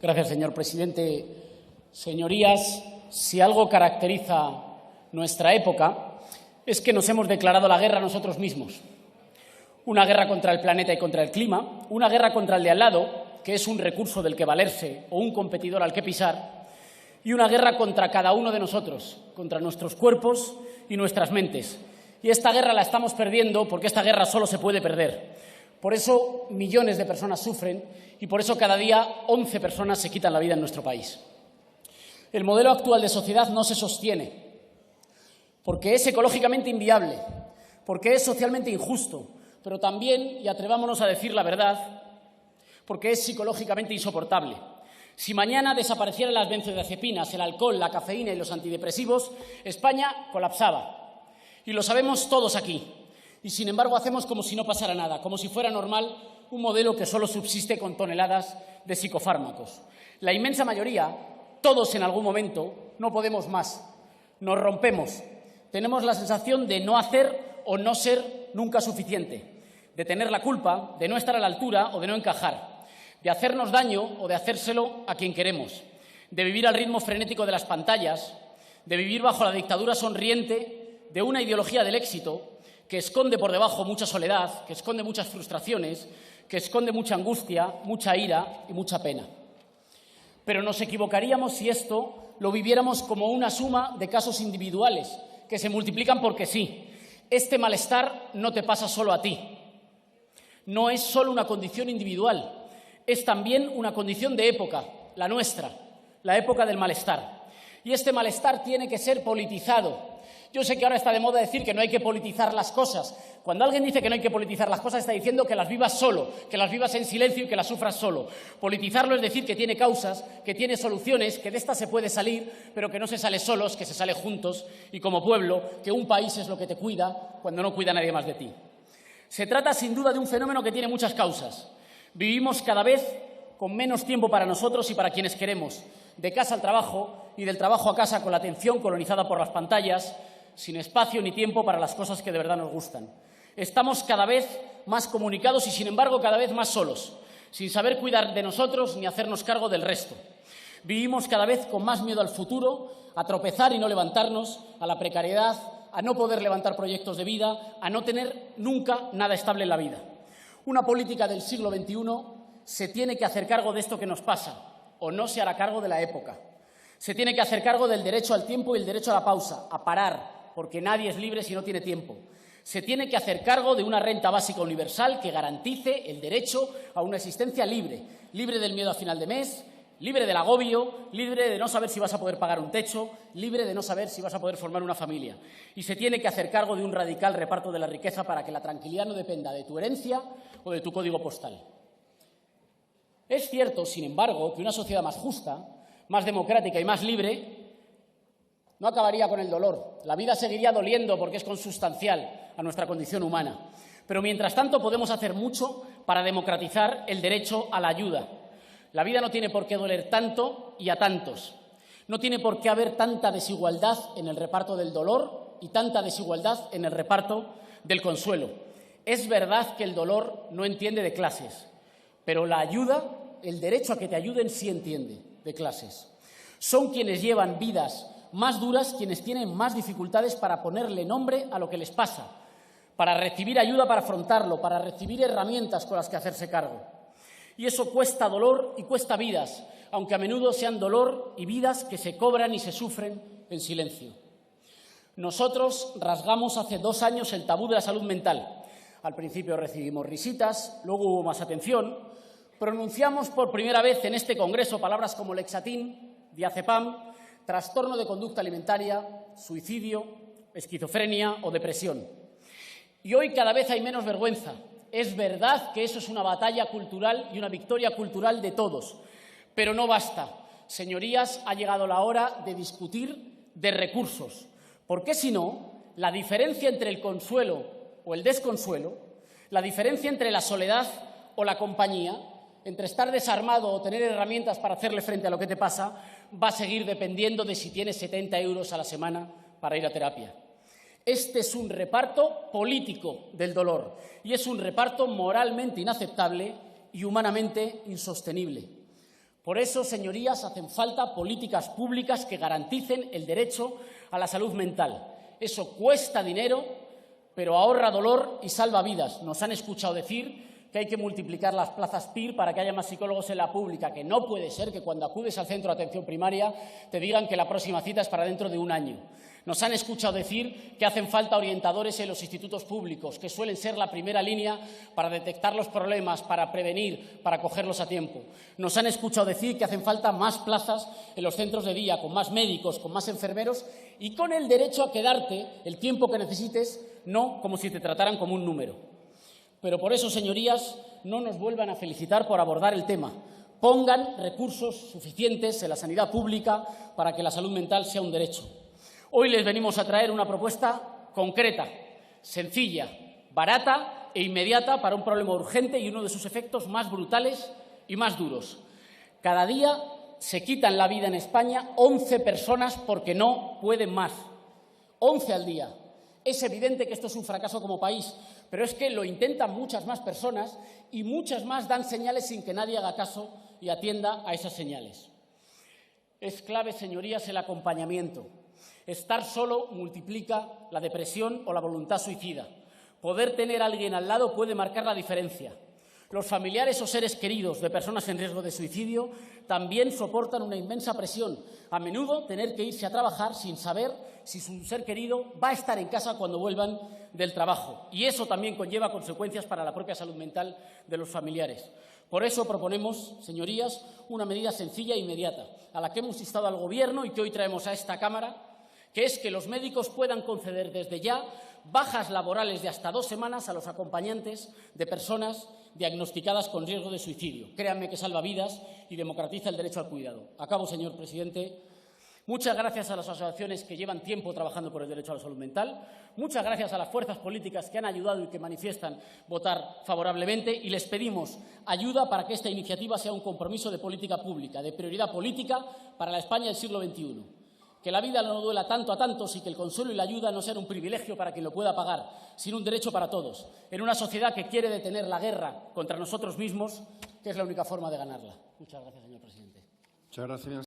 Gracias, señor presidente. Señorías, si algo caracteriza nuestra época es que nos hemos declarado la guerra a nosotros mismos. Una guerra contra el planeta y contra el clima, una guerra contra el de al lado, que es un recurso del que valerse o un competidor al que pisar, y una guerra contra cada uno de nosotros, contra nuestros cuerpos y nuestras mentes. Y esta guerra la estamos perdiendo porque esta guerra solo se puede perder. Por eso millones de personas sufren y por eso cada día 11 personas se quitan la vida en nuestro país. El modelo actual de sociedad no se sostiene porque es ecológicamente inviable, porque es socialmente injusto, pero también, y atrevámonos a decir la verdad, porque es psicológicamente insoportable. Si mañana desaparecieran las benzodiazepinas, el alcohol, la cafeína y los antidepresivos, España colapsaba. Y lo sabemos todos aquí. Y, sin embargo, hacemos como si no pasara nada, como si fuera normal un modelo que solo subsiste con toneladas de psicofármacos. La inmensa mayoría, todos en algún momento, no podemos más. Nos rompemos. Tenemos la sensación de no hacer o no ser nunca suficiente, de tener la culpa, de no estar a la altura o de no encajar, de hacernos daño o de hacérselo a quien queremos, de vivir al ritmo frenético de las pantallas, de vivir bajo la dictadura sonriente de una ideología del éxito que esconde por debajo mucha soledad, que esconde muchas frustraciones, que esconde mucha angustia, mucha ira y mucha pena. Pero nos equivocaríamos si esto lo viviéramos como una suma de casos individuales que se multiplican porque sí. Este malestar no te pasa solo a ti. No es solo una condición individual, es también una condición de época, la nuestra, la época del malestar. Y este malestar tiene que ser politizado. Yo sé que ahora está de moda decir que no hay que politizar las cosas. Cuando alguien dice que no hay que politizar las cosas, está diciendo que las vivas solo, que las vivas en silencio y que las sufras solo. Politizarlo es decir que tiene causas, que tiene soluciones, que de estas se puede salir, pero que no se sale solos, que se sale juntos y como pueblo, que un país es lo que te cuida cuando no cuida nadie más de ti. Se trata, sin duda, de un fenómeno que tiene muchas causas. Vivimos cada vez con menos tiempo para nosotros y para quienes queremos, de casa al trabajo y del trabajo a casa con la atención colonizada por las pantallas, sin espacio ni tiempo para las cosas que de verdad nos gustan. Estamos cada vez más comunicados y, sin embargo, cada vez más solos, sin saber cuidar de nosotros ni hacernos cargo del resto. Vivimos cada vez con más miedo al futuro, a tropezar y no levantarnos, a la precariedad, a no poder levantar proyectos de vida, a no tener nunca nada estable en la vida. Una política del siglo XXI se tiene que hacer cargo de esto que nos pasa, o no se hará cargo de la época. Se tiene que hacer cargo del derecho al tiempo y el derecho a la pausa, a parar, porque nadie es libre si no tiene tiempo. Se tiene que hacer cargo de una renta básica universal que garantice el derecho a una existencia libre, libre del miedo a final de mes, libre del agobio, libre de no saber si vas a poder pagar un techo, libre de no saber si vas a poder formar una familia. Y se tiene que hacer cargo de un radical reparto de la riqueza para que la tranquilidad no dependa de tu herencia o de tu código postal. Es cierto, sin embargo, que una sociedad más justa, más democrática y más libre no acabaría con el dolor. La vida seguiría doliendo porque es consustancial a nuestra condición humana. Pero, mientras tanto, podemos hacer mucho para democratizar el derecho a la ayuda. La vida no tiene por qué doler tanto y a tantos. No tiene por qué haber tanta desigualdad en el reparto del dolor y tanta desigualdad en el reparto del consuelo. Es verdad que el dolor no entiende de clases, pero la ayuda, el derecho a que te ayuden, sí entiende de clases. Son quienes llevan vidas más duras quienes tienen más dificultades para ponerle nombre a lo que les pasa, para recibir ayuda para afrontarlo, para recibir herramientas con las que hacerse cargo. Y eso cuesta dolor y cuesta vidas, aunque a menudo sean dolor y vidas que se cobran y se sufren en silencio. Nosotros rasgamos hace 2 años el tabú de la salud mental. Al principio recibimos risitas, luego hubo más atención. Pronunciamos por primera vez en este congreso palabras como lexatín, diazepam, trastorno de conducta alimentaria, suicidio, esquizofrenia o depresión. Y hoy cada vez hay menos vergüenza. Es verdad que eso es una batalla cultural y una victoria cultural de todos, pero no basta. Señorías, ha llegado la hora de discutir de recursos, porque si no, la diferencia entre el consuelo o el desconsuelo, la diferencia entre la soledad o la compañía, entre estar desarmado o tener herramientas para hacerle frente a lo que te pasa, va a seguir dependiendo de si tienes 70 euros a la semana para ir a terapia. Este es un reparto político del dolor y es un reparto moralmente inaceptable y humanamente insostenible. Por eso, señorías, hacen falta políticas públicas que garanticen el derecho a la salud mental. Eso cuesta dinero, pero ahorra dolor y salva vidas. Nos han escuchado decir que hay que multiplicar las plazas PIR para que haya más psicólogos en la pública, que no puede ser que cuando acudes al centro de atención primaria te digan que la próxima cita es para dentro de un año. Nos han escuchado decir que hacen falta orientadores en los institutos públicos, que suelen ser la primera línea para detectar los problemas, para prevenir, para cogerlos a tiempo. Nos han escuchado decir que hacen falta más plazas en los centros de día, con más médicos, con más enfermeros y con el derecho a quedarte el tiempo que necesites, no como si te trataran como un número. Pero por eso, señorías, no nos vuelvan a felicitar por abordar el tema. Pongan recursos suficientes en la sanidad pública para que la salud mental sea un derecho. Hoy les venimos a traer una propuesta concreta, sencilla, barata e inmediata para un problema urgente y uno de sus efectos más brutales y más duros. Cada día se quitan la vida en España 11 personas porque no pueden más. 11 al día. Es evidente que esto es un fracaso como país, pero es que lo intentan muchas más personas y muchas más dan señales sin que nadie haga caso y atienda a esas señales. Es clave, señorías, el acompañamiento. Estar solo multiplica la depresión o la voluntad suicida. Poder tener a alguien al lado puede marcar la diferencia. Los familiares o seres queridos de personas en riesgo de suicidio también soportan una inmensa presión. A menudo tener que irse a trabajar sin saber si su ser querido va a estar en casa cuando vuelvan del trabajo. Y eso también conlleva consecuencias para la propia salud mental de los familiares. Por eso proponemos, señorías, una medida sencilla e inmediata, a la que hemos instado al Gobierno y que hoy traemos a esta Cámara, que es que los médicos puedan conceder desde ya bajas laborales de hasta 2 semanas a los acompañantes de personas diagnosticadas con riesgo de suicidio. Créanme que salva vidas y democratiza el derecho al cuidado. Acabo, señor presidente. Muchas gracias a las asociaciones que llevan tiempo trabajando por el derecho a la salud mental. Muchas gracias a las fuerzas políticas que han ayudado y que manifiestan votar favorablemente. Y les pedimos ayuda para que esta iniciativa sea un compromiso de política pública, de prioridad política para la España del siglo XXI. Que la vida no duela tanto a tantos y que el consuelo y la ayuda no sean un privilegio para quien lo pueda pagar, sino un derecho para todos, en una sociedad que quiere detener la guerra contra nosotros mismos, que es la única forma de ganarla. Muchas gracias, señor presidente. Muchas gracias.